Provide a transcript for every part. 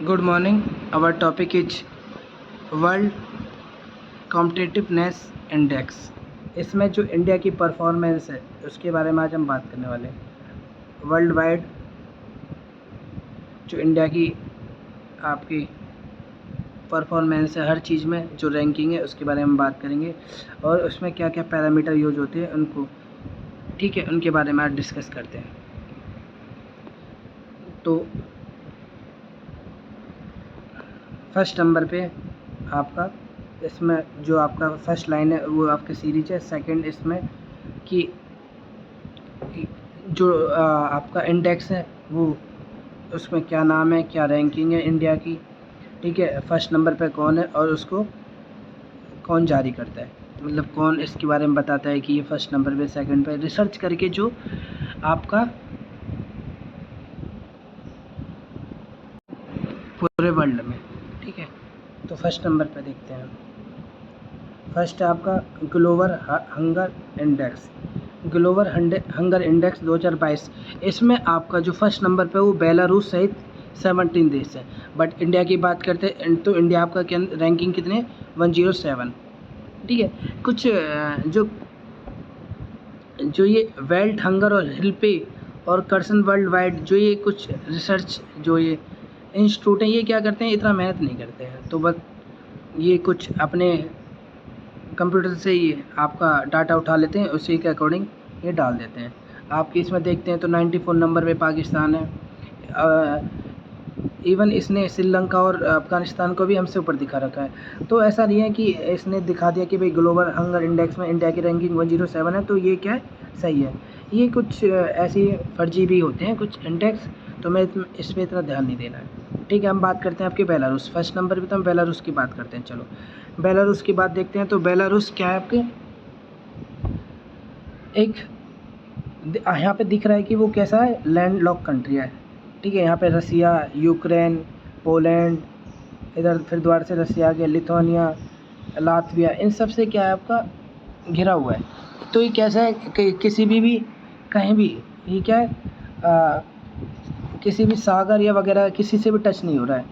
Good morning. Our topic is World Competitiveness Index. इसमें जो India की परफॉर्मेंस है उसके बारे में आज हम बात करने वाले हैं। वर्ल्ड वाइड जो इंडिया की आपकी परफॉर्मेंस है, हर चीज़ में जो रैंकिंग है उसके बारे में बात करेंगे और उसमें क्या क्या पैरामीटर यूज होते हैं उनको, ठीक है, उनके बारे में आज डिस्कस करते हैं। तो फर्स्ट नंबर पे आपका इसमें जो आपका फर्स्ट लाइन है वो आपकी सीरीज है। सेकंड इसमें कि जो आपका इंडेक्स है वो उसमें क्या नाम है, क्या रैंकिंग है इंडिया की, ठीक है, फर्स्ट नंबर पे कौन है और उसको कौन जारी करता है, मतलब कौन इसके बारे में बताता है कि ये फर्स्ट नंबर पे, सेकंड पे, रिसर्च करके जो आपका पूरे वर्ल्ड में, ठीक है। तो फर्स्ट नंबर पे देखते हैं। फर्स्ट है आपका global hunger index. Global hunger index 2022। इसमें आपका जो फर्स्ट नंबर पे वो बेलारूस सहित 17 देश है। बट इंडिया की बात करते हैं तो इंडिया आपका रैंकिंग कितने 107, ठीक है। कुछ जो ये वर्ल्ड हंगर और हिलपे और कर्सन वर्ल्ड वाइड जो ये कुछ रिसर्च जो ये इंस्टीट्यूट हैं, ये क्या करते हैं, इतना मेहनत नहीं करते हैं। तो बस ये कुछ अपने कंप्यूटर से ही आपका डाटा उठा लेते हैं, उसी के अकॉर्डिंग ये डाल देते हैं। आपके इसमें देखते हैं तो 94 नंबर पे पाकिस्तान है। इवन इसने श्रीलंका और अफ़गानिस्तान को भी हमसे ऊपर दिखा रखा है। तो ऐसा नहीं है कि इसने दिखा दिया कि भाई ग्लोबल हंगर इंडेक्स में इंडिया की रैंकिंग 107 है तो ये क्या है, सही है। ये कुछ ऐसे फर्जी भी होते हैं कुछ इंडेक्स, तो मैं इस पर इतना ध्यान नहीं देना है, ठीक है। हम बात करते हैं आपके बेलारूस फर्स्ट नंबर पे, तो हम बेलारूस की बात करते हैं। चलो बेलारूस की बात देखते हैं। तो बेलारूस क्या है आपके, एक यहाँ पे दिख रहा है कि वो कैसा है, लैंड लॉक कंट्री है, ठीक है। यहाँ पे रसिया, यूक्रेन, पोलैंड, इधर फिर दोबारा से रसिया आ गया, लिथुआनिया, लातविया, इन सब से क्या है आपका घिरा हुआ है। तो ये कैसा है कि किसी भी कहीं भी ये क्या है, किसी भी सागर या वगैरह किसी से भी टच नहीं हो रहा है,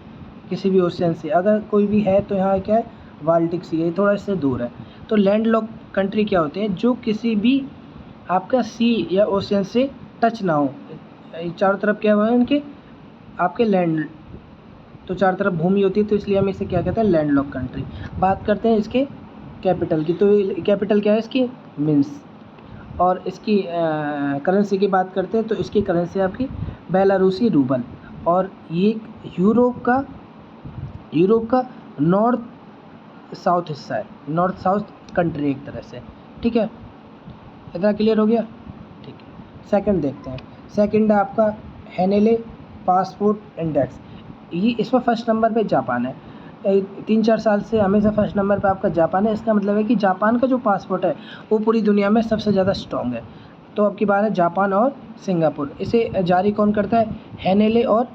किसी भी ओशियन से। अगर कोई भी है तो यहाँ क्या है, बाल्टिक सी है, थोड़ा इससे दूर है। तो लैंड लॉक कंट्री क्या होते हैं, जो किसी भी आपका सी या ओशियन से टच ना हो। चारों तरफ क्या हुआ है उनके आपके लैंड, तो चारों तरफ भूमि होती है, तो इसलिए हम इसे क्या कहते हैं, लैंड लॉक कंट्री। बात करते हैं इसके कैपिटल की। तो कैपिटल क्या है इसकी, मिन्स। और इसकी करेंसी की बात करते हैं तो इसकी करेंसी आपकी बेलारूसी रूबल। और ये यूरोप का नॉर्थ साउथ हिस्सा है, नॉर्थ साउथ कंट्री एक तरह से, ठीक है। इतना क्लियर हो गया, ठीक है। सेकंड देखते हैं। सेकंड है आपका हेनेले पासपोर्ट इंडेक्स। ये इसमें फर्स्ट नंबर पे जापान है। 3-4 साल से हमेशा फर्स्ट नंबर पे आपका जापान है। इसका मतलब है कि जापान का जो पासपोर्ट है वो पूरी दुनिया में सबसे ज़्यादा स्ट्रॉन्ग है। तो अब की बात है जापान और सिंगापुर। इसे जारी कौन करता है, हेनेले और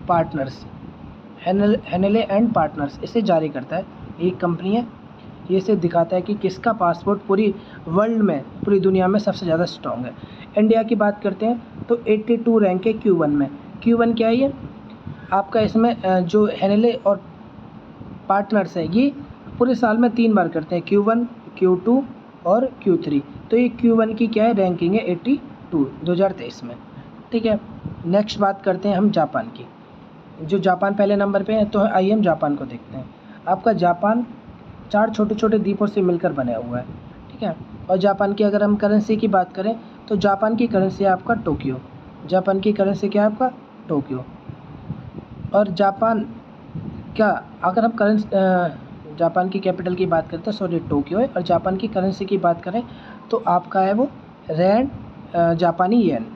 पार्टनर्स, हेनेले एंड पार्टनर्स इसे जारी करता है, एक कंपनी है। ये इसे दिखाता है कि किसका पासपोर्ट पूरी वर्ल्ड में, पूरी दुनिया में सबसे ज़्यादा स्ट्रॉन्ग है। इंडिया की बात करते हैं तो 82 रैंक है Q1 में। Q1 क्या है, ये आपका इसमें जो हेनेले और पार्टनर्स है ये पूरे साल में 3 बार करते हैं, Q1, Q2 और Q3। तो ये Q1 की क्या है, रैंकिंग है 82 2023 में, ठीक है। नेक्स्ट बात करते हैं हम जापान की। जो जापान पहले नंबर पे है, तो आइए हम जापान को देखते हैं। आपका जापान 4 छोटे छोटे द्वीपों से मिलकर बना हुआ है, ठीक है। और जापान की अगर हम करेंसी की बात करें तो जापान की करेंसी है आपका टोक्यो। जापान की करेंसी क्या है आपका, टोक्यो। और जापान क्या, अगर हम जापान की कैपिटल की बात करते हैं, सॉरी टोक्यो है। और जापान की करेंसी की बात करें तो आपका है वो रैंड, जापानी येन।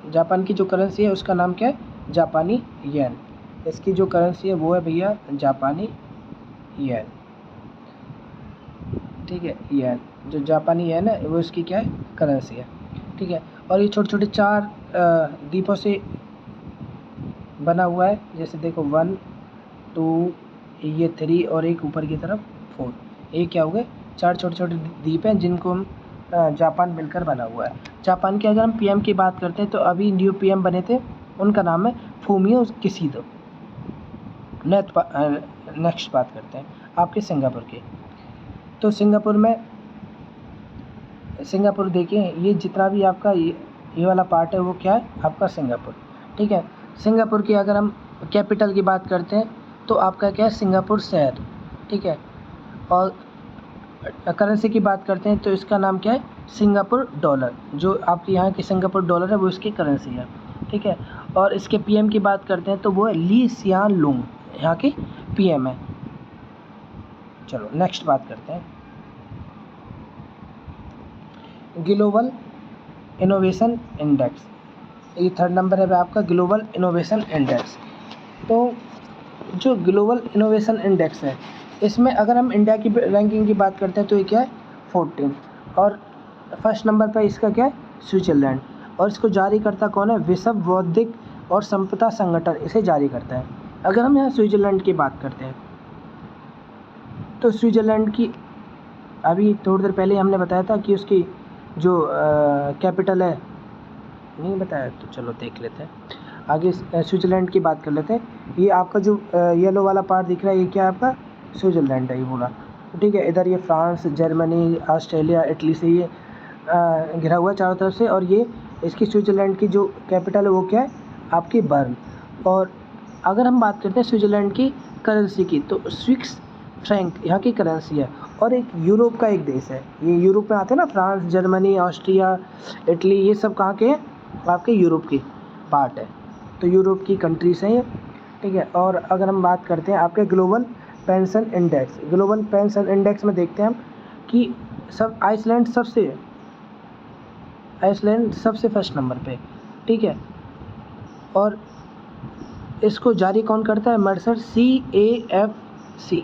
जापान की जो करेंसी है उसका नाम क्या है, जापानी येन। इसकी जो करेंसी है वो है भैया जापानी येन, ठीक है। येन, जो जापानी येन है वो इसकी क्या है, करेंसी है, ठीक है। और ये छोटे छोटे 4 द्वीपों से बना हुआ है, जैसे देखो 1, 2, ये 3 और एक ऊपर की तरफ 4। ये क्या हो गए, 4 छोटे छोटे द्वीप हैं जिनको हम जापान मिलकर बना हुआ है। जापान के अगर हम पीएम की बात करते हैं तो अभी न्यू पीएम बने थे, उनका नाम है फूमियो किशिदा, नेक्स्ट बात करते हैं आपके सिंगापुर की। तो सिंगापुर देखिए, ये जितना भी आपका ये वाला पार्ट है वो क्या है आपका सिंगापुर, ठीक है। सिंगापुर की अगर हम कैपिटल की बात करते हैं तो आपका क्या है सिंगापुर शहर, ठीक है। और करेंसी की बात करते हैं तो इसका नाम क्या है सिंगापुर डॉलर, जो आपके यहाँ की सिंगापुर डॉलर है वो इसकी करेंसी है, ठीक है। और इसके पीएम की बात करते हैं तो वो है ली सियान लूंग, यहाँ की पीएम है। चलो नेक्स्ट बात करते हैं ग्लोबल इनोवेशन इंडेक्स। ये थर्ड नंबर है आपका ग्लोबल इनोवेशन इंडेक्स। तो जो ग्लोबल इनोवेशन इंडेक्स है इसमें अगर हम इंडिया की रैंकिंग की बात करते हैं तो ये क्या है 14, और फर्स्ट नंबर पर इसका क्या है स्विट्ज़रलैंड, और इसको जारी करता कौन है विश्व बौद्धिक और संपदा संगठन इसे जारी करता है। अगर हम यहाँ स्विट्ज़रलैंड की बात करते हैं तो स्विट्ज़रलैंड की अभी थोड़ी देर पहले हमने बताया था कि उसकी जो कैपिटल है, नहीं बताया तो चलो देख लेते हैं आगे। स्विट्ज़रलैंड की बात कर लेते हैं। ये आपका जो येलो वाला पार्ट दिख रहा है ये क्या है आपका स्विट्ज़रलैंड है ये पूरा, ठीक है। इधर ये फ्रांस, जर्मनी, ऑस्ट्रेलिया, इटली से ये घिरा हुआ है चारों तरफ से, और ये इसकी स्विट्ज़रलैंड की जो कैपिटल है वो क्या है आपकी बर्न। और अगर हम बात करते हैं स्विट्ज़रलैंड की करेंसी की तो स्विस फ्रैंक यहाँ की करेंसी है, और एक यूरोप का एक देश है, ये यूरोप में आते हैं ना फ्रांस, जर्मनी, ऑस्ट्रिया, इटली, ये सब कहाँ के हैं आपके यूरोप की पार्ट है, तो यूरोप की कंट्रीज हैं ये, ठीक है। और अगर हम बात करते हैं आपके global pension index, global pension index में देखते हैं हम कि आइसलैंड सबसे फर्स्ट नंबर पे, ठीक है। और इसको जारी कौन करता है मर्सर CAFE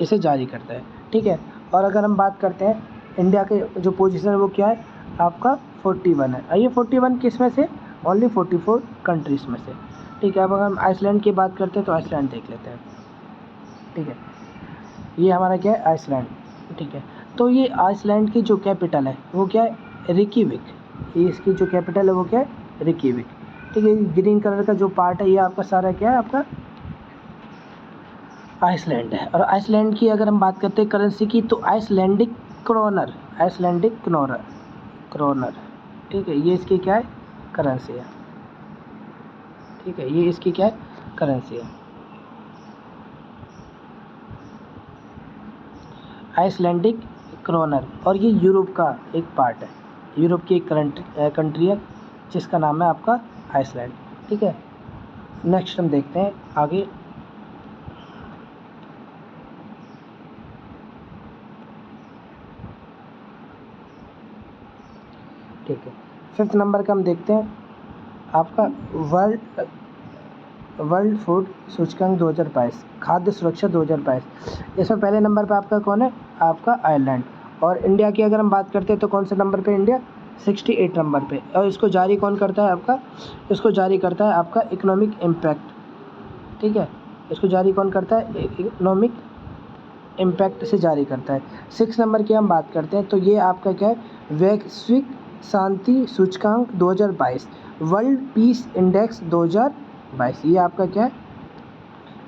इसे जारी करता है, ठीक है। और अगर हम बात करते हैं इंडिया के जो पोजीशन है वो क्या है आपका 41 है। ये 41 किस में से ओनली 44 कंट्रीज़ में से, ठीक है। अब अगर हम आइसलैंड की बात करते हैं तो आइसलैंड देख लेते हैं, ठीक है। ये हमारा क्या है आइसलैंड, ठीक है। तो ये आइसलैंड की जो कैपिटल है वो क्या है रिकीविक, ये इसकी जो कैपिटल है वो क्या है रिकीविक, ठीक है। ग्रीन कलर का जो पार्ट है ये आपका सारा क्या है आपका आइसलैंड है। और आइसलैंड की अगर हम बात करते हैं करेंसी की तो आइसलैंडिक क्रोनर, ठीक है। ये इसकी क्या है करेंसी है, ठीक है। ये इसकी क्या है करेंसी है आइसलैंडिक क्रोनर, और ये यूरोप का एक पार्ट है, यूरोप की एक कंट्री है जिसका नाम है आपका आइसलैंड, ठीक है। नेक्स्ट हम देखते हैं आगे, ठीक है। फिफ्थ नंबर का हम देखते हैं आपका वर्ल्ड फूड सूचकांक 2022 खाद्य सुरक्षा 2022। इसमें पहले नंबर पे आपका कौन है आपका आयरलैंड। और इंडिया की अगर हम बात करते हैं तो कौन से नंबर पे इंडिया 68 नंबर पे। और इसको जारी कौन करता है आपका, इसको जारी करता है आपका इकोनॉमिक इम्पैक्ट, ठीक है। इसको जारी कौन करता है इकोनॉमिक इम्पैक्ट से जारी करता है। 6 नंबर की हम बात करते हैं तो ये आपका क्या है वैश्विक शांति सूचकांक 2022 वर्ल्ड पीस इंडेक्स 2022, ये आपका क्या है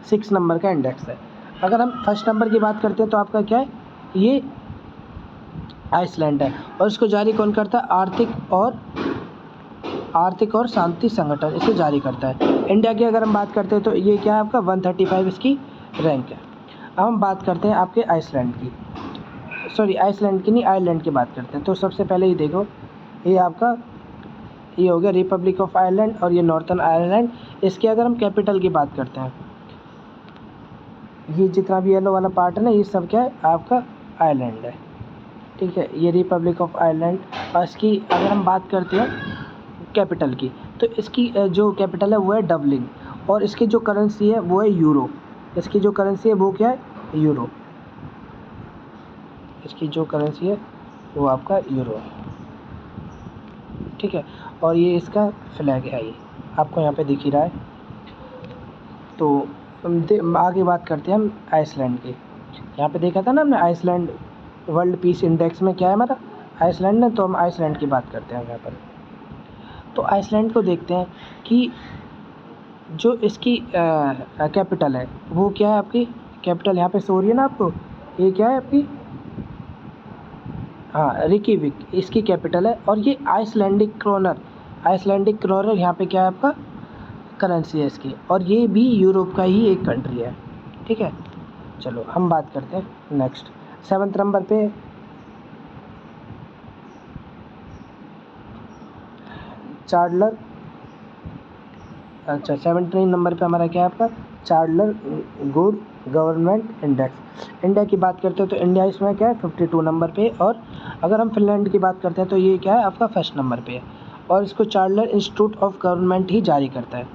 6 नंबर का इंडेक्स है। अगर हम फर्स्ट नंबर की बात करते हैं तो आपका क्या है ये आइसलैंड है, और इसको जारी कौन करता है आर्थिक और शांति संगठन इसे जारी करता है। इंडिया की अगर हम बात करते हैं तो ये क्या है आपका 135 इसकी रैंक है। अब हम बात करते हैं आपके आइसलैंड की नहीं आयरलैंड की बात करते हैं। तो सबसे पहले ये देखो ये आपका ये हो गया रिपब्लिक ऑफ आयरलैंड, और ये नॉर्थर्न आयरलैंड। इसके अगर हम कैपिटल की बात करते हैं ये जितना भी येलो वाला पार्ट है ना ये सब क्या है आपका आयरलैंड है, ठीक है। ये रिपब्लिक ऑफ आयरलैंड। और इसकी अगर हम बात करते हैं कैपिटल की तो इसकी जो कैपिटल है वो है डबलिन, और इसकी जो करेंसी है वो है यूरो। इसकी जो करेंसी है वो क्या है यूरो, इसकी जो करेंसी है वो आपका यूरो है, ठीक है। और ये इसका फ्लैग है, ये आपको यहाँ पे दिख ही रहा है। तो आगे बात करते हैं हम आइसलैंड की। यहाँ पे देखा था ना हमने आइसलैंड वर्ल्ड पीस इंडेक्स में क्या है हमारा आइसलैंड है, तो हम आइसलैंड की बात करते हैं यहाँ पर। तो आइसलैंड को देखते हैं कि जो इसकी कैपिटल है वो क्या है आपकी, कैपिटल यहाँ पे सो हो रही है ना आपको, ये क्या है आपकी, हाँ रिकीविक इसकी कैपिटल है। और ये आइसलैंडिक क्रोनर यहाँ पे क्या है आपका करेंसी है इसकी, और ये भी यूरोप का ही एक कंट्री है। ठीक है, चलो हम बात करते हैं नेक्स्ट 7th नंबर पे चार्लर, अच्छा 17 नंबर पे हमारा क्या है आपका चार्लर गुड गवर्नमेंट इंडेक्स। इंडिया की बात करते हैं तो इंडिया इसमें क्या है 52 नंबर पे, और अगर हम फिनलैंड की बात करते हैं तो ये क्या है आपका 1st नंबर पे है, और इसको चार्लर इंस्टीट्यूट ऑफ गवर्नमेंट ही जारी करता है।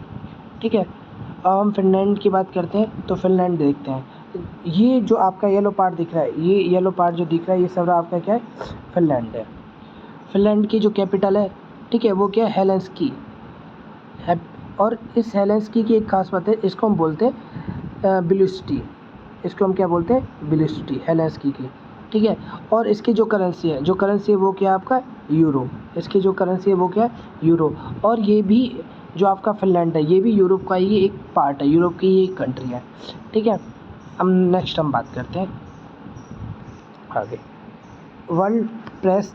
ठीक है, अब हम फिनलैंड की बात करते हैं तो फिनलैंड देखते हैं। ये जो आपका येलो पार्ट दिख रहा है, ये येलो पार्ट जो दिख रहा है ये सब आपका क्या है फिनलैंड है। फिनलैंड की जो कैपिटल है, ठीक है, वो क्या है हेलेंस्की है। और इस हेलेंस्की की एक खास बात है, इसको हम बोलते हैं बिलुसिटी, इसको हम क्या बोलते हैं बिलुसिटी हेलेंस्की की। ठीक है, और इसकी जो करेंसी है वो क्या है आपका यूरो, इसकी जो करेंसी है वो क्या है यूरो। और ये भी जो आपका फिनलैंड है ये भी यूरोप का ही एक पार्ट है, यूरोप की ही एक कंट्री है। ठीक है, हम नेक्स्ट हम बात करते हैं आगे वर्ल्ड प्रेस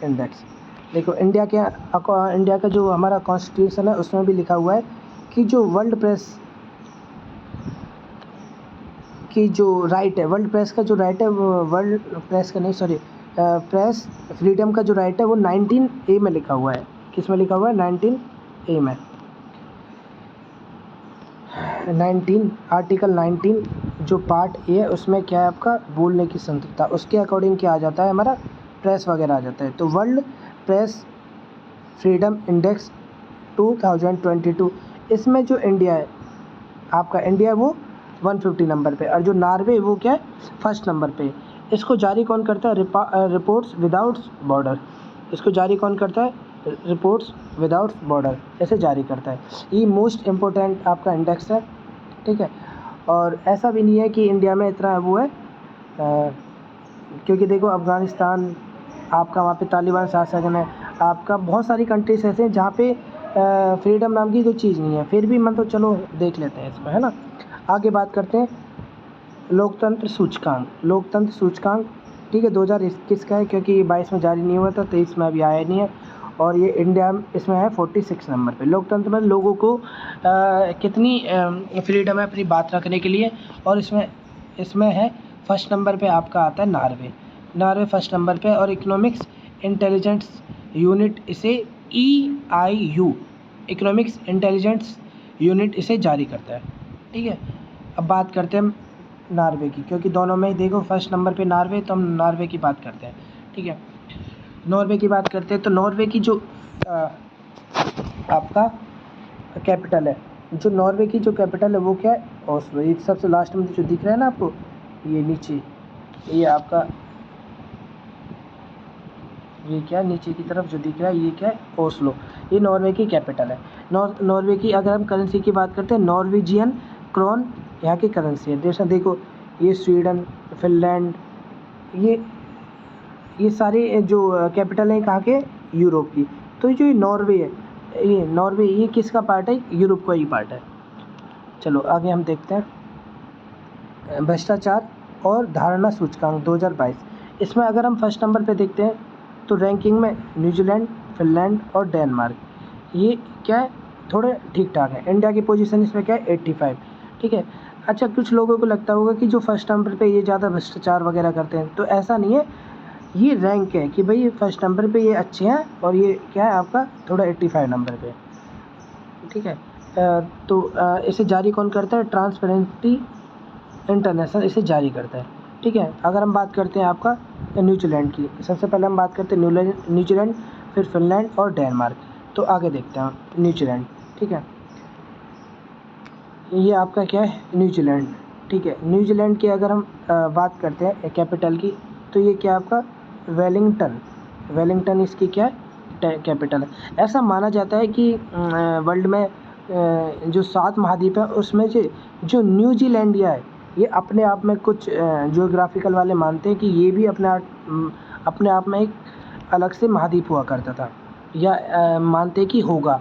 इंडेक्स। देखो इंडिया का जो हमारा कॉन्स्टिट्यूशन है उसमें भी लिखा हुआ है कि जो वर्ल्ड प्रेस की जो राइट है, वर्ल्ड प्रेस का जो राइट है वो वर्ल्ड प्रेस का नहीं सॉरी प्रेस फ्रीडम का जो राइट है वो 19A में लिखा हुआ है। किस में लिखा हुआ है 19A में, 19 आर्टिकल 19 जो पार्ट ए है उसमें क्या है आपका बोलने की स्वतंत्रता, उसके अकॉर्डिंग क्या आ जाता है हमारा प्रेस वगैरह आ जाता है। तो वर्ल्ड प्रेस फ्रीडम इंडेक्स 2022 इसमें जो इंडिया है आपका, इंडिया है वो 150 नंबर पे, और जो नॉर्वे वो क्या है 1st नंबर पे। इसको जारी कौन करता है रिपोर्ट्स विदाउट बॉर्डर, इसको जारी कौन करता है रिपोर्ट्स विदाउट बॉर्डर ऐसे जारी करता है। ये मोस्ट इम्पोर्टेंट आपका इंडेक्स है। ठीक है, और ऐसा भी नहीं है कि इंडिया में इतना वो है क्योंकि देखो अफ़गानिस्तान आपका वहाँ पे तालिबान शासन है, आपका बहुत सारी कंट्रीज ऐसे हैं जहाँ पे फ्रीडम नाम की कोई चीज़ नहीं है, फिर भी मतलब चलो देख लेते हैं इसमें, है ना। आगे बात करते हैं लोकतंत्र सूचकांक। ठीक है, 2021 का है क्योंकि 22 में जारी नहीं हुआ था, 23 में अभी आया नहीं है, और ये इंडिया इसमें है 46 नंबर पे। लोकतंत्र में लोगों को कितनी फ्रीडम है अपनी बात रखने के लिए, और इसमें है 1st नंबर पे आपका आता है नॉर्वे 1st नंबर पे, और इकोनॉमिक्स इंटेलिजेंस यूनिट इसे EIU इकोनॉमिक्स इंटेलिजेंस यूनिट इसे जारी करता है। ठीक है, अब बात करते हैं नॉर्वे की, क्योंकि दोनों में ही देखो 1st नंबर पे नॉर्वे, तो हम नॉर्वे की बात करते हैं। ठीक है, नॉर्वे की बात करते हैं तो नॉर्वे की जो आपका कैपिटल है, जो नॉर्वे की जो कैपिटल है वो क्या है ओस्लो। ये सबसे लास्ट में जो दिख रहा है ना आपको ये नीचे, ये आपका ये क्या है नीचे की तरफ जो दिख रहा है ये क्या है ओस्लो, ये नॉर्वे की कैपिटल है। नॉर्वे की अगर हम करेंसी की बात करते हैं नॉर्वेजियन क्रोन यहाँ की करेंसी है। जैसा देखो ये स्वीडन फिनलैंड ये सारे जो कैपिटल हैं कहाँ के यूरोप की। तो जो नॉर्वे है ये किसका पार्ट है यूरोप का ही पार्ट है। चलो आगे हम देखते हैं भ्रष्टाचार और धारणा सूचकांक 2022। इसमें अगर हम 1st नंबर पे देखते हैं तो रैंकिंग में न्यूजीलैंड फिनलैंड और डेनमार्क ये क्या है थोड़े ठीक ठाक है। इंडिया की पोजीशन इसमें क्या है 85। ठीक है, अच्छा कुछ लोगों को लगता होगा कि जो 1st नंबर पे ये ज़्यादा भ्रष्टाचार वगैरह करते हैं, तो ऐसा नहीं है, ये रैंक है कि भाई 1st नंबर पे ये अच्छे हैं और ये क्या है आपका थोड़ा 85 नंबर पे। ठीक है, तो इसे जारी कौन करता है ट्रांसपेरेंसी इंटरनेशनल इसे जारी करता है। ठीक है, अगर हम बात करते हैं आपका न्यूजीलैंड की, सबसे पहले हम बात करते हैं न्यूजीलैंड फिर फिनलैंड और डेनमार्क। तो आगे देखते हैं न्यूजीलैंड। ठीक है, ये आपका क्या है न्यूजीलैंड। ठीक है, न्यूजीलैंड की अगर हम बात करते हैं कैपिटल की, तो ये क्या आपका वेलिंगटन इसकी क्या है कैपिटल है। ऐसा माना जाता है कि वर्ल्ड में जो 7 महाद्वीप है उसमें से जो न्यूजीलैंडिया है ये अपने आप में कुछ जियोग्राफिकल वाले मानते हैं कि ये भी अपने आप में एक अलग से महाद्वीप हुआ करता था। या मानते कि होगा।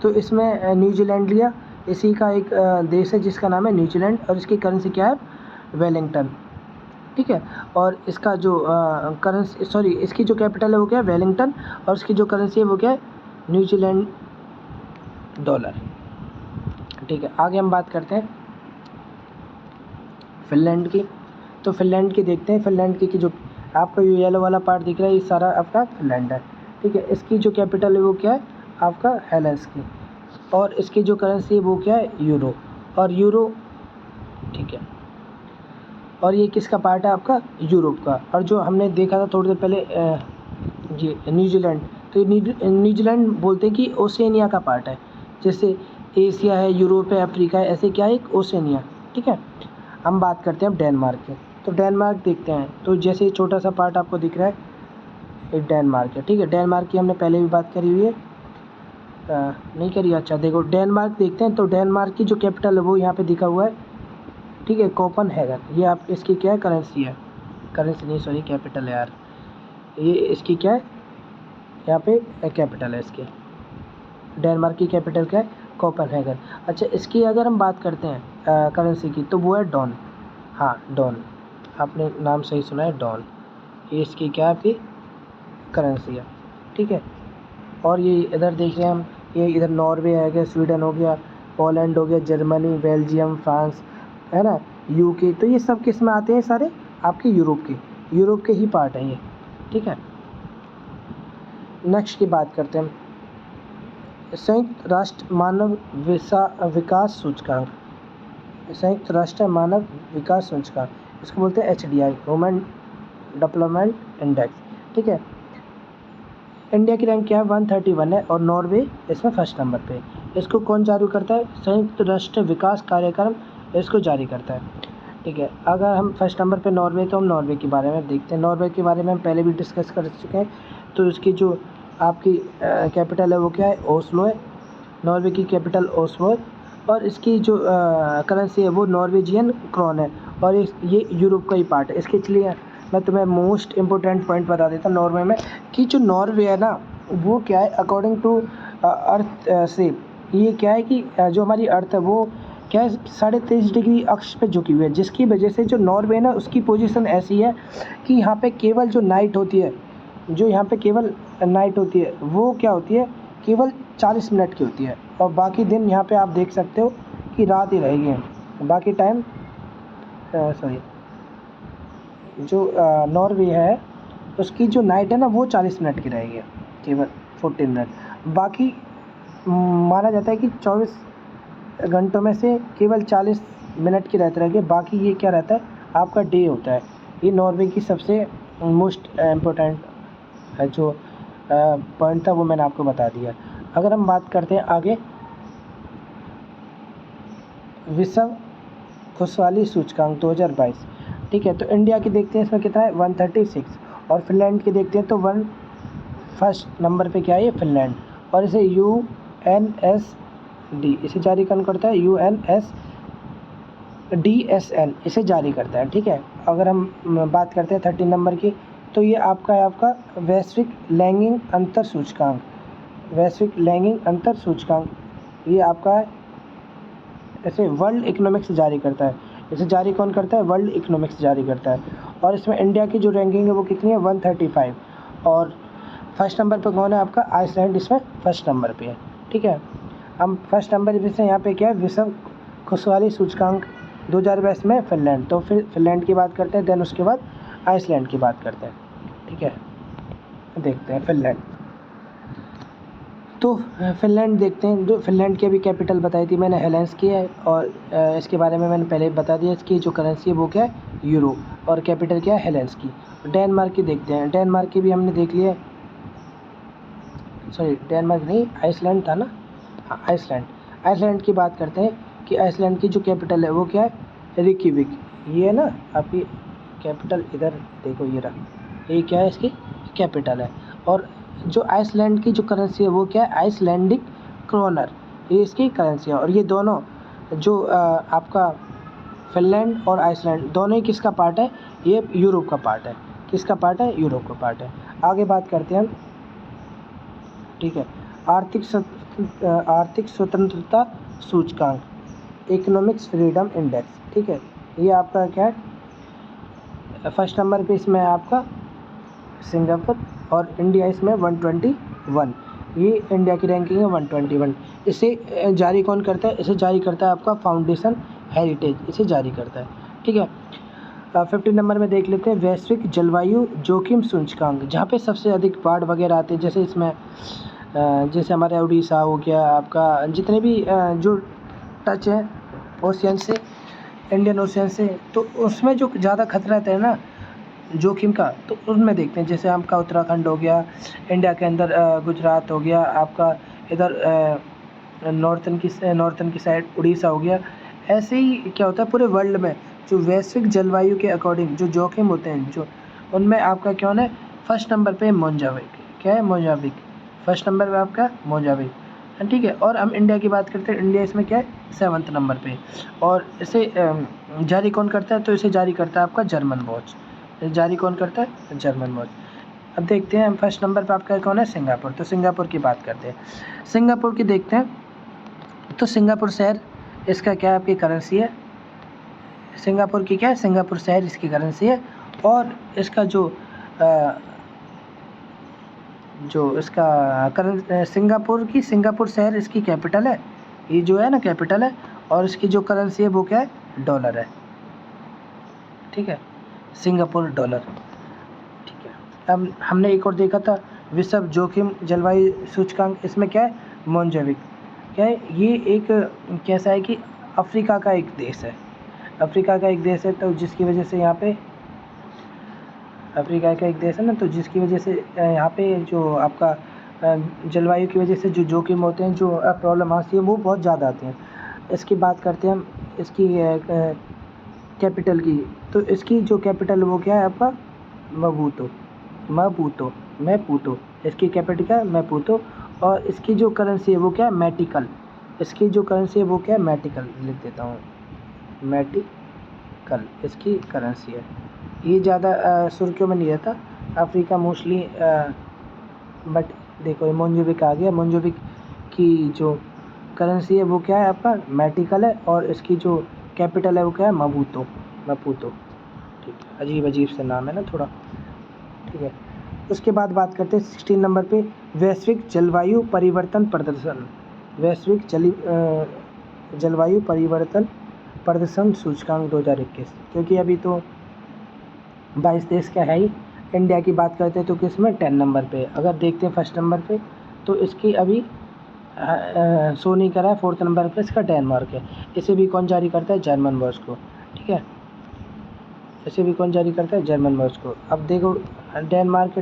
तो इसमें न्यूजीलैंड लिया, इसी का एक देश है जिसका नाम है न्यूजीलैंड, और इसकी करेंसी क्या है, वेलिंगटन। ठीक है, और इसका जो करेंसी सॉरी इसकी जो कैपिटल है वो क्या है, वेलिंगटन, और इसकी जो करेंसी है वो क्या है, न्यूजीलैंड डॉलर। ठीक है, आगे हम बात करते हैं फिनलैंड की। तो फिनलैंड की देखते हैं, फिनलैंड की जो आपको ये येलो वाला पार्ट दिख रहा है ये सारा आपका फिनलैंड है। ठीक है, इसकी जो कैपिटल है वो क्या है, आपका हेलेंसिकी, और इसकी जो करेंसी है वो क्या है, यूरो, और यूरो। ठीक है, और ये किसका पार्ट है, आपका यूरोप का। और जो हमने देखा था थोड़ी देर पहले ये न्यूजीलैंड, तो ये न्यूजीलैंड बोलते हैं कि ओशिनिया का पार्ट है, जैसे एशिया है, यूरोप है, अफ्रीका है, ऐसे क्या है, एक ओशिनिया। ठीक है, हम बात करते हैं अब डेनमार्क की। तो डेनमार्क देखते हैं, तो जैसे ये छोटा सा पार्ट आपको दिख रहा है, ये डेनमार्क है। ठीक है, डेनमार्क की हमने पहले भी बात करी हुई है, नहीं करी, अच्छा देखो डेनमार्क देखते हैं। तो डेनमार्क की जो कैपिटल है वो यहाँ पे दिखा हुआ है। ठीक है, कोपनहेगन, ये आप इसकी क्या है, करेंसी है, करेंसी नहीं सॉरी कैपिटल है यार, ये इसकी क्या है, यहाँ पे कैपिटल है इसकी, डेनमार्क की कैपिटल क्या है, कोपनहेगन। अच्छा, इसकी अगर हम बात करते हैं करेंसी की, तो वो है डॉन। हाँ डॉन, आपने नाम सही सुना है, डॉन। ये इसकी क्या है, आपकी करेंसी है। ठीक है, और ये इधर देख रहे हैं हम, ये इधर नॉर्वे आ गया, स्वीडन हो गया, पोलैंड हो गया, जर्मनी, बेल्जियम, फ्रांस, है ना, यूके। तो ये सब किस में आते हैं, सारे आपके यूरोप के ही पार्ट हैं ये। ठीक है, नेक्स्ट की बात करते हैं हम, संयुक्त राष्ट्र मानव विकास सूचकांक, संयुक्त राष्ट्र मानव विकास सूचकांक, इसको बोलते हैं HDI, ह्यूमन डेवलपमेंट इंडेक्स। ठीक है, इंडिया की रैंक क्या है, 131 है, और नॉर्वे इसमें फर्स्ट नंबर पे। इसको कौन जारी करता है, संयुक्त राष्ट्र विकास कार्यक्रम इसको जारी करता है। ठीक है, अगर हम फर्स्ट नंबर पे नॉर्वे, तो हम नॉर्वे के बारे में देखते हैं। नॉर्वे के बारे में हम पहले भी डिस्कस कर चुके हैं। तो इसकी जो आपकी कैपिटल है वो क्या है, ओस्लो है, नॉर्वे की कैपिटल ओस्लो है, और इसकी जो करेंसी है वो नॉर्वेजियन क्रोन है, और ये यूरोप का ही पार्ट है। इसके चलिए मैं तुम्हें मोस्ट इम्पोर्टेंट पॉइंट बता देता हूँ नॉर्वे में, कि जो नॉर्वे है ना वो क्या है, अकॉर्डिंग टू अर्थ से, ये क्या है कि जो हमारी अर्थ है वो क्या है, 23.5 डिग्री अक्ष पे झुकी हुई है, जिसकी वजह से जो नॉर्वे है ना उसकी पोजीशन ऐसी है कि यहाँ पे केवल जो नाइट होती है, जो यहाँ पे केवल नाइट होती है वो क्या होती है, केवल 40 मिनट की होती है, और बाकी दिन यहाँ पे आप देख सकते हो कि रात ही रहेगी। बाकी टाइम सॉरी जो नॉर्वे है उसकी जो नाइट है ना वो 40 मिनट की रहेगी, केवल 14 मिनट। बाकी माना जाता है कि 24 घंटों में से केवल 40 मिनट की रहती रहेगी, बाकी ये क्या रहता है, आपका डे होता है। ये नॉर्वे की सबसे मोस्ट इम्पोर्टेंट जो पॉइंट था वो मैंने आपको बता दिया। अगर हम बात करते हैं आगे, विश्व खुशहाली सूचकांक 2022। ठीक है, तो इंडिया की देखते हैं, इसमें कितना है, 136, और फिनलैंड की देखते हैं तो फर्स्ट नंबर पे क्या है, ये फिनलैंड, और इसे UNSD इसे जारी कौन करता है, UNSDSN इसे जारी करता है। ठीक है, अगर हम बात करते हैं 13 नंबर की, तो ये आपका है, आपका वैश्विक लैंगिक अंतर सूचकांक, वैश्विक लैंगिक अंतर सूचकांक, ये आपका है, इसे वर्ल्ड इकोनॉमिक्स जारी करता है। इसे जारी कौन करता है, वर्ल्ड इकोनॉमिक्स जारी करता है। और इसमें इंडिया की जो रैंकिंग है वो कितनी है, 135, और फर्स्ट नंबर पे कौन है, आपका आइसलैंड इसमें फर्स्ट नंबर पे है। ठीक है, हम फर्स्ट नंबर पे से यहाँ पे क्या है, विश्व खुशहाली सूचकांक 2022 में फिनलैंड, तो फिर फिनलैंड की बात करते हैं, देन उसके बाद आइसलैंड की बात करते हैं। ठीक है, देखते हैं फिनलैंड। तो फिनलैंड देखते हैं, जो फिनलैंड की अभी कैपिटल बताई थी मैंने, हेलेंसिकी है, और इसके बारे में मैंने पहले बता दिया, इसकी जो करेंसी है वो क्या है, यूरो, और कैपिटल क्या है, हेलेंसिकी। डेनमार्क की देखते हैं, डेनमार्क की भी हमने देख लिया, सॉरी डेनमार्क नहीं, आइसलैंड था ना, हाँ आइसलैंड। आइसलैंड की बात करते हैं कि आइसलैंड की जो कैपिटल है वो क्या है, रिकीविक। ये है ना आपकी कैपिटल, इधर देखो ये रहा, ये क्या है, इसकी कैपिटल है। और जो आइसलैंड की जो करेंसी है वो क्या है, आइसलैंडिक क्रोनर, ये इसकी करेंसी है। और ये दोनों जो आपका फिनलैंड और आइसलैंड दोनों ही किसका पार्ट है, ये यूरोप का पार्ट है। किसका पार्ट है, यूरोप का पार्ट है। आगे बात करते हैं हम ठीक है। आर्थिक स्वतंत्रता सूचकांक, इकोनॉमिक्स फ्रीडम इंडेक्स, ठीक है। ये आपका क्या है, फर्स्ट नंबर पे इसमें आपका सिंगापुर और इंडिया इसमें 121। ये इंडिया की रैंकिंग है 121। इसे जारी कौन करता है? इसे जारी करता है आपका फाउंडेशन हेरिटेज, इसे जारी करता है, ठीक है। 15 नंबर में देख लेते हैं वैश्विक जलवायु जोखिम सूचकांक, जहाँ पे सबसे अधिक बाढ़ वगैरह आते हैं। जैसे इसमें जैसे हमारे उड़ीसा हो गया, आपका जितने भी जो टच है ओशियन से, इंडियन ओशियन से, तो उसमें जो ज़्यादा खतरा रहता है ना जोखिम का, तो उनमें देखते हैं। जैसे आपका उत्तराखंड हो गया, इंडिया के अंदर गुजरात हो गया, आपका इधर नॉर्थन की साइड उड़ीसा हो गया। ऐसे ही क्या होता है पूरे वर्ल्ड में जो वैश्विक जलवायु के अकॉर्डिंग जो जोखिम होते हैं, जो उनमें आपका क्या होना है, फर्स्ट नंबर पे मोजाम्बिक। क्या है? मोजाम्बिक। फर्स्ट नंबर पे आपका मोजाम्बिक, ठीक है। और हम इंडिया की बात करते हैं, इंडिया इसमें क्या है, 7th नंबर पे। और इसे जारी कौन करता है? तो इसे जारी करता है आपका जर्मन वॉच। जारी कौन करता है? German watch. अब देखते हैं हम फर्स्ट नंबर पे आपका कौन है, सिंगापुर। तो सिंगापुर की बात करते हैं, सिंगापुर की देखते हैं। तो सिंगापुर शहर, इसका क्या आपकी करेंसी है, सिंगापुर की क्या है, सिंगापुर शहर इसकी करेंसी है। और इसका जो इसका सिंगापुर शहर इसकी कैपिटल है, ये जो है ना कैपिटल है। और इसकी जो करेंसी है वो क्या है, डॉलर है, ठीक है, सिंगापुर डॉलर, ठीक है। अब हमने एक और देखा था विश्व जोखिम जलवायु सूचकांक, इसमें क्या है, मोजाम्बिक। क्या है ये, एक कैसा है कि अफ्रीका का एक देश है, अफ्रीका का एक देश है, तो जिसकी वजह से यहाँ पे अफ्रीका का एक देश है ना, तो जिसकी वजह से यहाँ पे जो आपका जलवायु की वजह से जो जोखिम होते हैं, जो प्रॉब्लम आती है, वो बहुत ज़्यादा आती हैं। इसकी बात करते हैं हम, इसकी कैपिटल की। तो इसकी जो कैपिटल वो क्या है आपका, मैपूतो। इसकी कैपिटल क्या है, मैपूतो। और इसकी जो करेंसी है वो क्या है, मैटिकल। इसकी जो करेंसी है वो क्या है, मैटिकल, लिख देता हूँ, मैटिकल इसकी करेंसी है। ये ज़्यादा सुर्खियों में नहीं रहता, अफ्रीका मोस्टली। बट देखो ये मोजाम्बिक आ गया, मोजाम्बिक की जो करेंसी है वो क्या है आपका, मैटिकल है। और इसकी जो कैपिटल है वो क्या है, मपूतो, ठीक है। अजीब से नाम है ना थोड़ा, ठीक है। उसके बाद बात करते हैं 16 नंबर पे वैश्विक जलवायु परिवर्तन प्रदर्शन, वैश्विक जलवायु परिवर्तन प्रदर्शन सूचकांक 2021। क्योंकि अभी तो 22 देश का है ही। इंडिया की बात करते हैं तो किसमें, 10 नंबर पे। अगर देखते हैं फर्स्ट नंबर पे, तो इसकी अभी शो नहीं करा है। 4th नंबर पे इसका डेनमार्क है। इसे भी कौन जारी करता है, जर्मन वॉच को, ठीक है। इसे भी कौन जारी करता है, जर्मन वॉच को। अब देखो डेनमार्क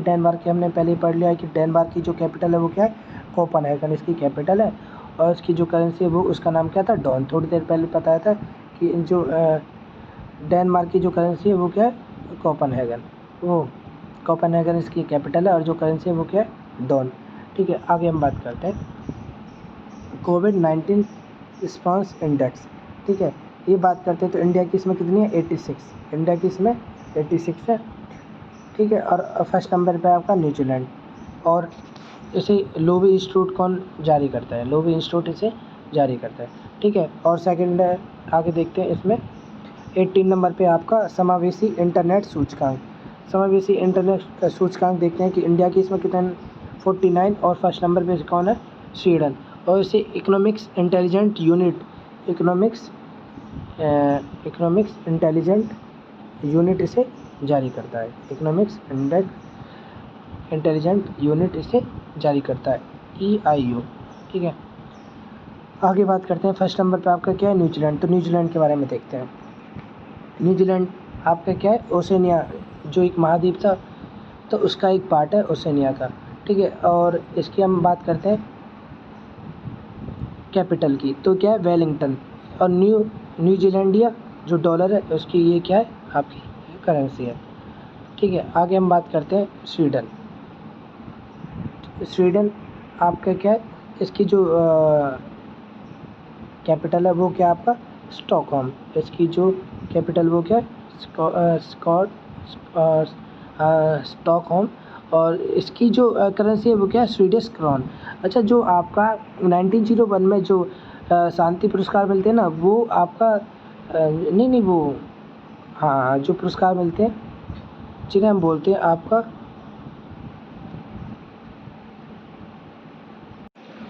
की हमने पहले ही पढ़ लिया है कि डेनमार्क की जो कैपिटल है वो क्या है, कोपेनहेगन इसकी कैपिटल है। और इसकी जो करेंसी है वो, उसका नाम क्या था, डॉन। थोड़ी देर पहले बताया था कि जो डेनमार्क की जो करेंसी है वो क्या है, कोपेनहेगन। कोपेनहेगन इसकी कैपिटल है। और जो करेंसी है वो क्या है, डॉन, ठीक है। आगे हम बात करते हैं कोविड-19 रिस्पांस इंडेक्स, ठीक है। ये बात करते हैं तो इंडिया की इसमें कितनी है, 86। इंडिया की इसमें 86 है, ठीक है। और फर्स्ट नंबर पे आपका न्यूजीलैंड। और इसे लोवी इंस्टीट्यूट कौन जारी करता है, लोवी इंस्टीट्यूट इसे जारी करता है, ठीक है। और सेकंड आगे देखते हैं इसमें 18 नंबर पे आपका समावेशी इंटरनेट सूचकांक। समावेशी इंटरनेट सूचकांक देखते हैं कि इंडिया की इसमें कितने, 49। और फर्स्ट नंबर पे कौन है, स्वीडन। और इसे इकोनॉमिक्स इंटेलिजेंट यूनिट इसे जारी करता है, इकोनॉमिक्स इंटेलिजेंट यूनिट इसे जारी करता है, EIU, ठीक है। आगे बात करते हैं फर्स्ट नंबर पे आपका क्या है, न्यूजीलैंड। तो न्यूजीलैंड के बारे में देखते हैं। न्यूजीलैंड आपका क्या है, ओशनिया, जो एक महाद्वीप था, तो उसका एक पार्ट है ओशनिया का, ठीक है। और इसकी हम बात करते हैं कैपिटल की, तो क्या है, वेलिंगटन। और न्यूजीलैंडिया जो डॉलर है उसकी ये क्या है, आपकी करेंसी है, ठीक है। आगे हम बात करते हैं स्वीडन आपका क्या है, इसकी जो कैपिटल है वो क्या आपका, स्टॉकहोम। इसकी जो कैपिटल वो क्या है, स्टॉकहोम। और इसकी जो करेंसी है वो क्या है, स्वीडिश क्रॉन। अच्छा, जो आपका 1901 में जो शांति पुरस्कार मिलते हैं ना, वो आपका नहीं वो, हाँ, जो पुरस्कार मिलते हैं जिन्हें हम बोलते हैं आपका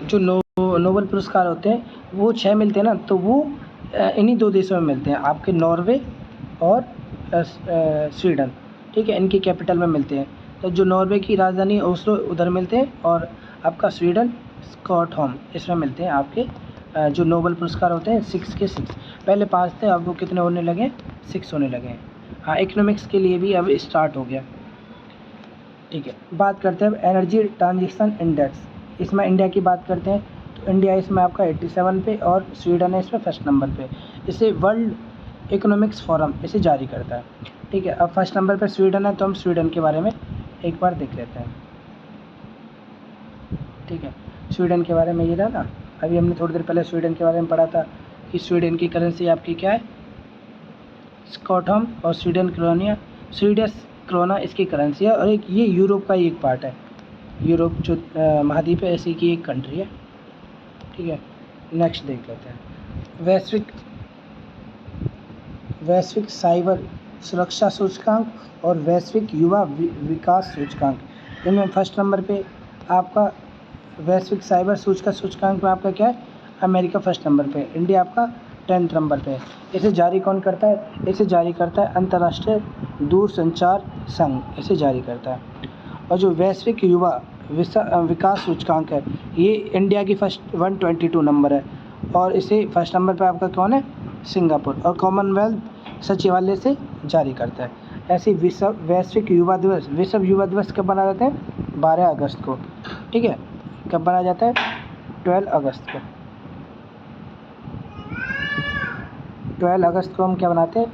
जो नोबेल पुरस्कार होते हैं, वो 6 मिलते हैं ना, तो वो इन्हीं 2 देशों में मिलते हैं, आपके नॉर्वे और स्वीडन। ठीक है, इनकी कैपिटल में मिलते हैं। तो जो नॉर्वे की राजधानी ओस्लो उधर मिलते हैं, और आपका स्वीडन स्टॉकहोम इसमें मिलते हैं आपके जो नोबेल पुरस्कार होते हैं 6 के 6। पहले 5 थे, अब वो कितने होने लगे, 6 होने लगे हैं। हाँ, इकोनॉमिक्स के लिए भी अब स्टार्ट हो गया। ठीक है, बात करते हैं अब एनर्जी ट्रांजिशन इंडेक्स। इसमें इंडिया की बात करते हैं, तो इंडिया इसमें आपका 87 पे और स्वीडन है इसमें फर्स्ट नंबर पे। इसे वर्ल्ड इकोनॉमिक्स फोरम इसे जारी करता है। ठीक है, अब फर्स्ट नंबर पे स्वीडन है, तो हम स्वीडन के बारे में एक बार देख लेते हैं। ठीक है, स्वीडन के बारे में ये रहा ना, अभी हमने थोड़ी देर पहले स्वीडन के बारे में पढ़ा था कि स्वीडन की करेंसी आपकी क्या है, स्टॉकहोम, और स्वीडिश क्रोना इसकी करेंसी है। और एक ये यूरोप का ही एक पार्ट है, यूरोप जो महाद्वीप है ऐसी की एक कंट्री है। ठीक है, नेक्स्ट देख लेते हैं वैश्विक साइबर सुरक्षा सूचकांक और वैश्विक युवा विकास सूचकांक। इनमें फर्स्ट नंबर पे आपका वैश्विक साइबर सूचका सूचकांक में आपका क्या है, अमेरिका फर्स्ट नंबर पे, इंडिया आपका 10th नंबर पे। इसे जारी कौन करता है, इसे जारी करता है अंतर्राष्ट्रीय दूरसंचार संघ, इसे जारी करता है। और जो वैश्विक युवा विकास सूचकांक है, ये इंडिया की फर्स्ट 122 नंबर है, और इसे फर्स्ट नंबर पे आपका कौन है, सिंगापुर, और कॉमनवेल्थ सचिवालय से जारी करता है। ऐसे वैश्विक युवा दिवस कब मनाया जाता है, 12 अगस्त को। ठीक है, कब मनाया जाता है, 12 अगस्त को। 12 अगस्त को हम क्या मनाते हैं,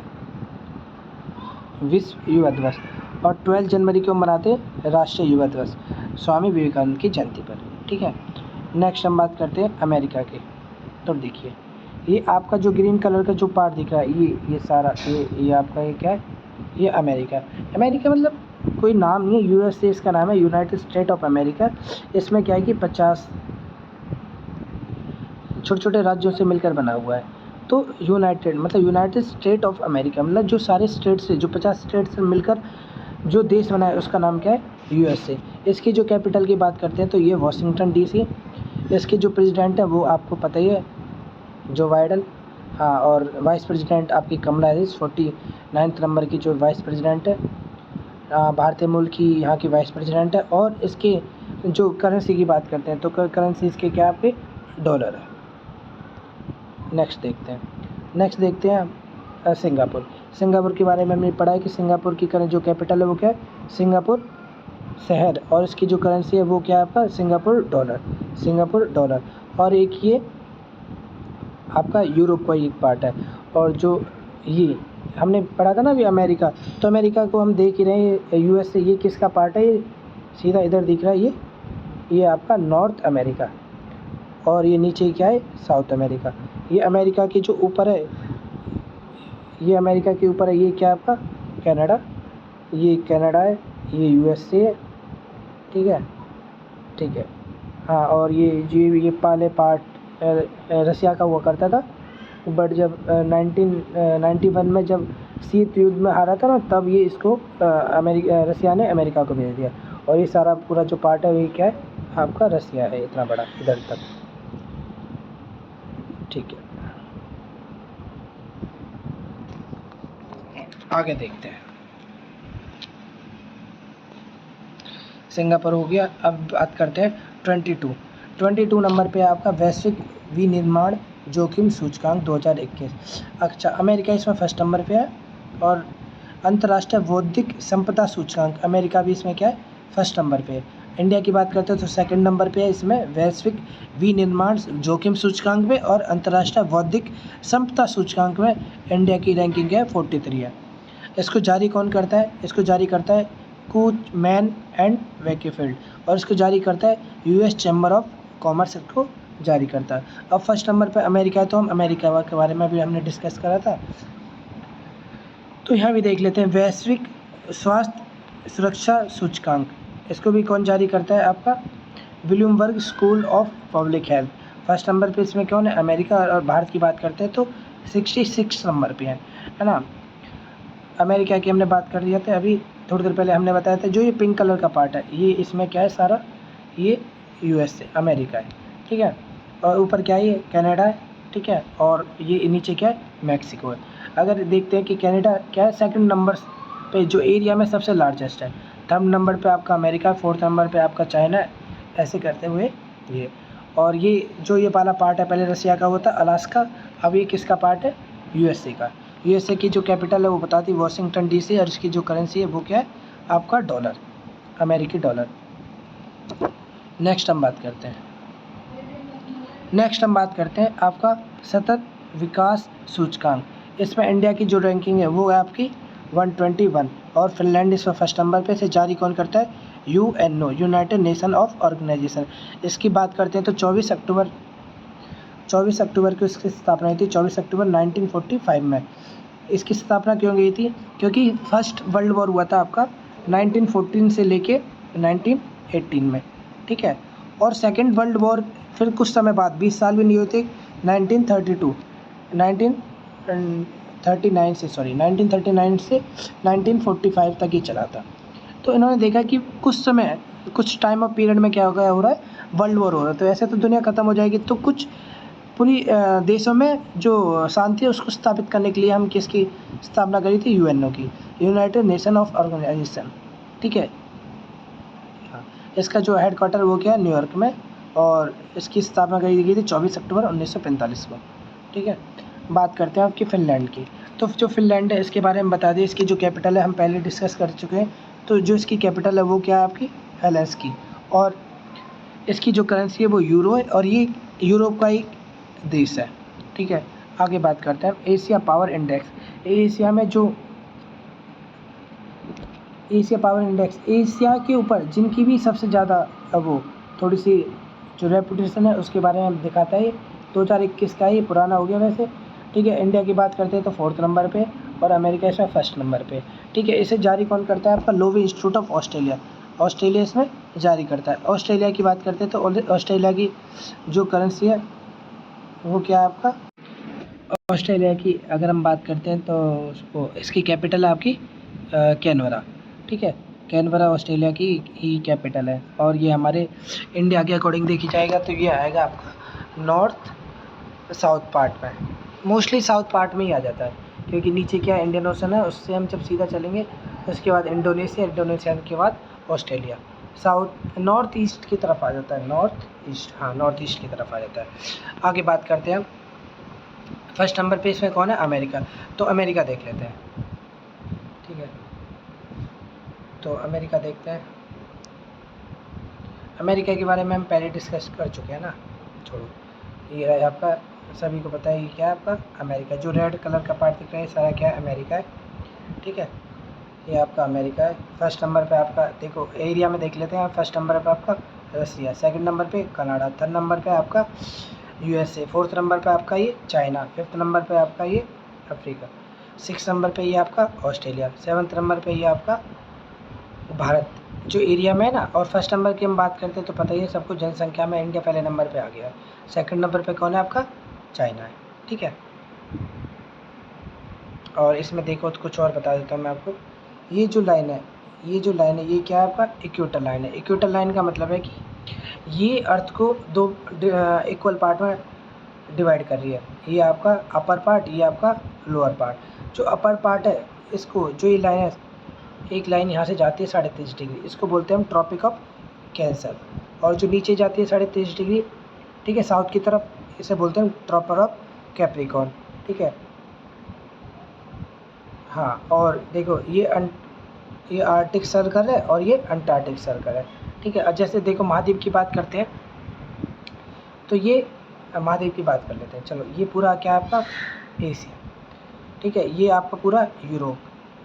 विश्व युवा दिवस। और 12 जनवरी को मनाते हैं राष्ट्रीय युवा दिवस, स्वामी विवेकानंद की जयंती पर। ठीक है, नेक्स्ट हम बात करते हैं अमेरिका की। तो देखिए, ये आपका जो ग्रीन कलर का जो पार्ट दिख रहा है, ये सारा ये आपका ये क्या है, ये अमेरिका। अमेरिका मतलब कोई नाम नहीं है, यूएसए इसका नाम है, यूनाइटेड स्टेट ऑफ अमेरिका। इसमें क्या है कि 50 छोटे छोटे राज्यों से मिलकर बना हुआ है। तो यूनाइटेड स्टेट ऑफ अमेरिका मतलब जो सारे स्टेट से, जो 50 स्टेट से मिलकर जो देश बना है, उसका नाम क्या है, यूएसए। इसकी जो कैपिटल की बात करते हैं तो ये वाशिंगटन डीसी। इसके जो प्रेसिडेंट है वो आपको पता ही है, जो बाइडन। हाँ, और वाइस प्रेसिडेंट आपकी कमला हैरिस, 49th नंबर की जो वाइस प्रेसिडेंट है, भारतीय मूल की यहाँ की वाइस प्रेसिडेंट है। और इसके जो करेंसी की बात करते हैं तो करेंसी इसके क्या आपके डॉलर है। नेक्स्ट देखते हैं सिंगापुर के बारे में हमने पढ़ा है कि सिंगापुर की जो कैपिटल है वो क्या है, सिंगापुर शहर, और इसकी जो करेंसी है वो क्या है आपका, सिंगापुर डॉलर। और एक ये आपका यूरोप का एक पार्ट है। और जो ये हमने पढ़ा था ना अभी अमेरिका, तो अमेरिका को हम देख ही रहे हैं, यूएसए ये किसका पार्ट है, ये सीधा इधर दिख रहा है, ये आपका नॉर्थ अमेरिका, और ये नीचे क्या है, साउथ अमेरिका। ये अमेरिका की जो ऊपर है, ये अमेरिका के ऊपर है, ये क्या आपका कनाडा, ये कनाडा है, ये यूएसए है। ठीक है। हाँ, और ये पहले पार्ट रसिया का हुआ करता था, बट जब 1991 में जब शीत युद्ध में हारा था ना, तब ये इसको रसिया ने अमेरिका को भेज दिया। और ये सारा पूरा जो पार्ट है ये क्या है आपका, रसिया है, इतना बड़ा इधर तक। ठीक है, आगे देखते हैं। सिंगापुर हो गया। अब बात करते हैं 22 नंबर पे आपका वैश्विक विनिर्माण जोखिम सूचकांक 2021। अच्छा, अमेरिका इसमें फर्स्ट नंबर पे है। और अंतर्राष्ट्रीय बौद्धिक संपदा सूचकांक, अमेरिका भी इसमें क्या है, फर्स्ट नंबर पे है। इंडिया की बात करते हैं तो सेकंड नंबर पे है इसमें वैश्विक विनिर्माण जोखिम सूचकांक में, और अंतर्राष्ट्रीय बौद्धिक संपदा सूचकांक में इंडिया की रैंकिंग है 43 है। इसको जारी कौन करता है, इसको जारी करता है कुचमैन एंड वेकीफील्ड, और इसको जारी करता है यूएस चैम्बर ऑफ कॉमर्स, इसको जारी करता है। अब फर्स्ट नंबर पे अमेरिका है, तो हम अमेरिका के बारे में भी हमने डिस्कस करा था, तो यहाँ भी देख लेते हैं। वैश्विक स्वास्थ्य सुरक्षा सूचकांक, इसको भी कौन जारी करता है? आपका Bloomberg school of public health. First number पे इसमें कौन है? अमेरिका। और भारत की बात करते हैं तो 66 नंबर पे है ना। अमेरिका की हमने बात कर दिया था अभी थोड़ी देर पहले, हमने बताया था जो ये पिंक कलर का पार्ट है ये इसमें क्या है सारा, ये यूएसए अमेरिका है, ठीक है। और ऊपर क्या है? ये कनाडा है, ठीक है। और ये नीचे क्या है? मैक्सिको है। अगर देखते हैं कि कनाडा क्या है, सेकंड नंबर पे जो एरिया में सबसे लार्जेस्ट है। थर्ड नंबर पे आपका अमेरिका, फोर्थ नंबर पे आपका चाइना है, ऐसे करते हुए ये। और ये जो ये वाला पार्ट है पहले रसिया का होता अलास्का, अब ये किसका पार्ट है? यूएसए का। यूएसए की जो कैपिटल है वो बताती वाशिंगटन डीसी, और इसकी जो करेंसी है वो क्या है? आपका डॉलर, अमेरिकी डॉलर। नेक्स्ट हम बात करते हैं आपका सतत विकास सूचकांक। इसमें इंडिया की जो रैंकिंग है वो है आपकी 121, और फिनलैंड इसमें फर्स्ट नंबर पे से। जारी कौन करता है? UNO, united nation of organization. इसकी बात करते हैं तो 24 अक्टूबर को इसकी स्थापना हुई थी, 24 अक्टूबर 1945 में। इसकी स्थापना क्यों गई थी? क्योंकि फर्स्ट वर्ल्ड वॉर हुआ था आपका 1914 से लेके 1918 में, ठीक है। और सेकेंड वर्ल्ड वॉर फिर कुछ समय बाद, 20 साल भी नहीं होते, 1939 से 1945 तक ही चला था। तो इन्होंने देखा कि कुछ टाइम ऑफ पीरियड में क्या हो रहा है? वर्ल्ड वॉर हो रहा है। तो ऐसे तो दुनिया ख़त्म हो जाएगी, तो कुछ पूरी देशों में जो शांति है उसको स्थापित करने के लिए हम किसकी स्थापना करी थी? यूएनओ की, यूनाइटेड नेशन ऑफ ऑर्गेनाइजेशन, ठीक है। हाँ, इसका जो हेडक्वार्टर वो क्या है? न्यूयॉर्क में। और इसकी स्थापना करी गई थी 24 अक्टूबर 1945 को, ठीक है। बात करते हैं आपकी फिनलैंड की। तो जो फिनलैंड है इसके बारे में बता दें, इसकी जो कैपिटल है हम पहले डिस्कस कर चुके हैं। तो जो इसकी कैपिटल है वो क्या है? आपकी हेलेंसिकी। और इसकी जो करेंसी है वो यूरो है, और ये यूरोप का एक देश है, ठीक है। आगे बात करते हैं एशिया पावर इंडेक्स। एशिया में जो एशिया पावर इंडेक्स, एशिया के ऊपर जिनकी भी सबसे ज़्यादा वो थोड़ी सी जो रेपुटेशन है उसके बारे में दिखाता है। 2021 का, ये पुराना हो गया वैसे, ठीक है। इंडिया की बात करते हैं तो 4th नंबर पे, और अमेरिका इसमें 1st नंबर पे, ठीक है। इसे जारी कौन करता है? आपका Loewi institute of Australia. Australia इसमें जारी करता है। ऑस्ट्रेलिया की बात करते हैं तो ऑस्ट्रेलिया की जो करेंसी है वो क्या है? आपका ऑस्ट्रेलिया की अगर हम बात करते हैं तो उसको, इसकी कैपिटल है आपकी कैनबरा, ठीक है। कैनबरा ऑस्ट्रेलिया की ही कैपिटल है। और ये हमारे इंडिया के अकॉर्डिंग देखी जाएगा तो ये आएगा आपका नॉर्थ साउथ पार्ट में, मोस्टली साउथ पार्ट में ही आ जाता है, क्योंकि नीचे क्या इंडियन ओशन है, उससे हम जब सीधा चलेंगे उसके बाद इंडोनेशिया के बाद ऑस्ट्रेलिया, साउथ नॉर्थ ईस्ट की तरफ आ जाता है, नॉर्थ ईस्ट की तरफ आ जाता है। आगे बात करते हैं हम फर्स्ट नंबर पे इसमें कौन है? अमेरिका। तो अमेरिका देख लेते हैं, ठीक है। तो अमेरिका देखते हैं। अमेरिका के बारे में हम पहले डिस्कस कर चुके हैं ना, छोड़ो। ये है आपका, सभी को पता है ये क्या है? आपका अमेरिका। जो रेड कलर का पार्ट दिख रहा है सारा क्या है? अमेरिका है, ठीक है। ये आपका अमेरिका है। फर्स्ट नंबर पे आपका देखो एरिया में देख लेते हैं। फर्स्ट नंबर पे आपका रसिया, सेकंड नंबर पे कनाडा, थर्ड नंबर पे आपका यूएसए, फोर्थ नंबर पे आपका ये चाइना, फिफ्थ नंबर पे आपका ये अफ्रीका, सिक्स नंबर पे ये आपका ऑस्ट्रेलिया, सेवन्थ नंबर पे ये आपका भारत जो एरिया में है ना। और फर्स्ट नंबर की हम बात करते हैं तो पता ही है सबको, जनसंख्या में इंडिया पहले नंबर पे आ गया है। सेकंड नंबर पे कौन है? आपका चाइना है, ठीक है। और इसमें देखो तो कुछ और बता देता हूँ मैं आपको। ये जो लाइन है ये क्या है? आपका इक्वेटर लाइन है। इक्वेटर लाइन का मतलब है कि ये अर्थ को दो इक्वल पार्ट में डिवाइड कर रही है। ये आपका अपर पार्ट, ये आपका लोअर पार्ट। जो अपर पार्ट है इसको, जो ये लाइन है, एक लाइन यहाँ से जाती है 33.5 डिग्री, इसको बोलते हैं हम ट्रॉपिक ऑफ कैंसर। और जो नीचे जाती है 33.5 डिग्री, ठीक है, साउथ की तरफ, इसे बोलते हैं ट्रॉपर ऑफ कैप्रिकॉर्न, ठीक है। हाँ, और देखो ये आर्टिक सर्कल है और ये अंटार्कटिक सर्कल है, ठीक है। और जैसे देखो महाद्वीप की बात करते हैं तो ये महाद्वीप की बात कर लेते हैं। चलो, ये पूरा क्या है? आपका एशिया, ठीक है। ये आपका पूरा यूरोप,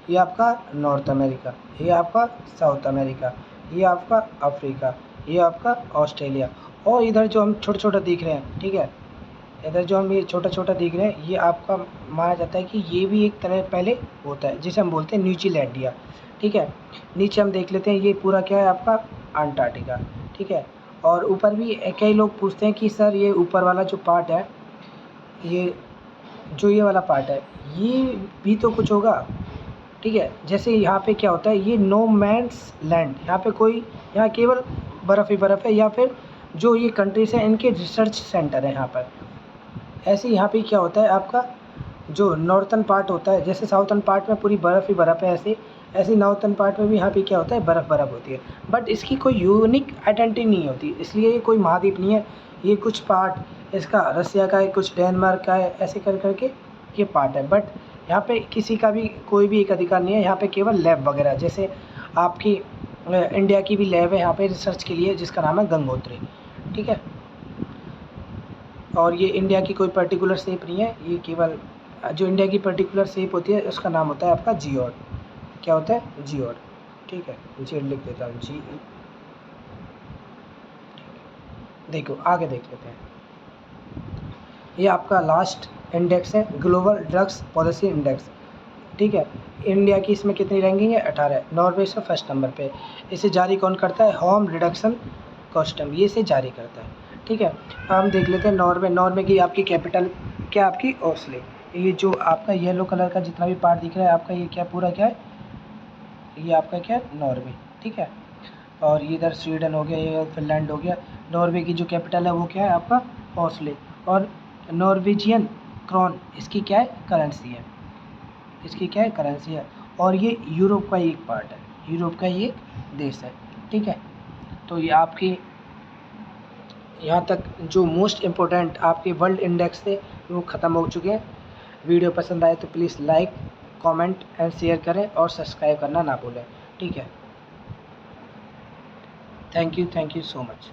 ये आपका नॉर्थ अमेरिका, ये आपका साउथ अमेरिका, ये आपका अफ्रीका, ये आपका ऑस्ट्रेलिया। और इधर जो हम छोटा छोटा दिख रहे हैं, ठीक है, इधर जो हम ये छोटा छोटा दिख रहे हैं, ये आपका माना जाता है कि ये भी एक तरह पहले होता है, जिसे हम बोलते हैं न्यूजीलैंडिया। ठीक है। नीचे हम देख लेते हैं, ये पूरा क्या है आपका अंटार्कटिका, ठीक है। और ऊपर भी कई लोग पूछते हैं कि सर ये ऊपर वाला जो पार्ट है, ये जो ये वाला पार्ट है, ये भी तो कुछ होगा, ठीक है। जैसे यहाँ पे क्या होता है, ये नो मैन्स लैंड, यहाँ केवल बर्फ़ ही बर्फ़ है, या फिर जो ये कंट्रीज़ हैं इनके रिसर्च सेंटर है यहाँ पर। ऐसे यहाँ पे क्या होता है आपका, जो नॉर्थर्न पार्ट होता है, जैसे साउथर्न पार्ट में पूरी बर्फ़ ही बर्फ़ है, ऐसे नॉर्थर्न पार्ट में भी यहाँ पे क्या होता है, बर्फ़ होती है। बट इसकी कोई यूनिक आइडेंटिटी नहीं होती, इसलिए ये कोई महाद्वीप नहीं है। ये कुछ पार्ट इसका रसिया का है, कुछ डेनमार्क का है, ऐसे कर के ये पार्ट है। बट यहाँ पे किसी का भी कोई भी एक अधिकार नहीं है। यहाँ पे केवल लैब वगैरह, जैसे आपकी इंडिया की भी लैब है यहाँ पे रिसर्च के लिए, जिसका नाम है गंगोत्री, ठीक है। और ये इंडिया की कोई पर्टिकुलर शेप नहीं है, ये केवल जो इंडिया की पर्टिकुलर शेप होती है उसका नाम होता है आपका जियोड। क्या होता है, जियोड, ठीक है। जी लिख देता हूँ, जी। देखो आगे देख लेते हैं, ये आपका लास्ट इंडेक्स है, ग्लोबल ड्रग्स पॉलिसी इंडेक्स, ठीक है। इंडिया की इसमें कितनी रैंकिंग है, 18। नॉर्वे से फर्स्ट नंबर पे। इसे जारी कौन करता है, होम रिडक्शन कस्टम, ये इसे जारी करता है, ठीक है। हम देख लेते हैं नॉर्वे की आपकी कैपिटल क्या, आपकी ओस्लो। ये जो आपका येलो कलर का जितना भी पार्ट दिख रहा है आपका, ये क्या पूरा क्या है, ये आपका क्या है, नॉर्वे, ठीक है। और ये इधर स्वीडन हो गया, ये फिनलैंड हो गया। नॉर्वे की जो कैपिटल है वो क्या है आपका, ओस्लो। और नॉर्वेजियन क्रॉन इसकी क्या है, करेंसी है, इसकी क्या है, करेंसी है। और ये यूरोप का ही एक पार्ट है, यूरोप का ही एक देश है, ठीक है। तो ये आपके यहाँ तक जो मोस्ट इम्पोर्टेंट आपके वर्ल्ड इंडेक्स थे वो ख़त्म हो चुके हैं। वीडियो पसंद आए तो please like, comment and share करें और सब्सक्राइब करना ना भूलें, ठीक है। Thank you so much.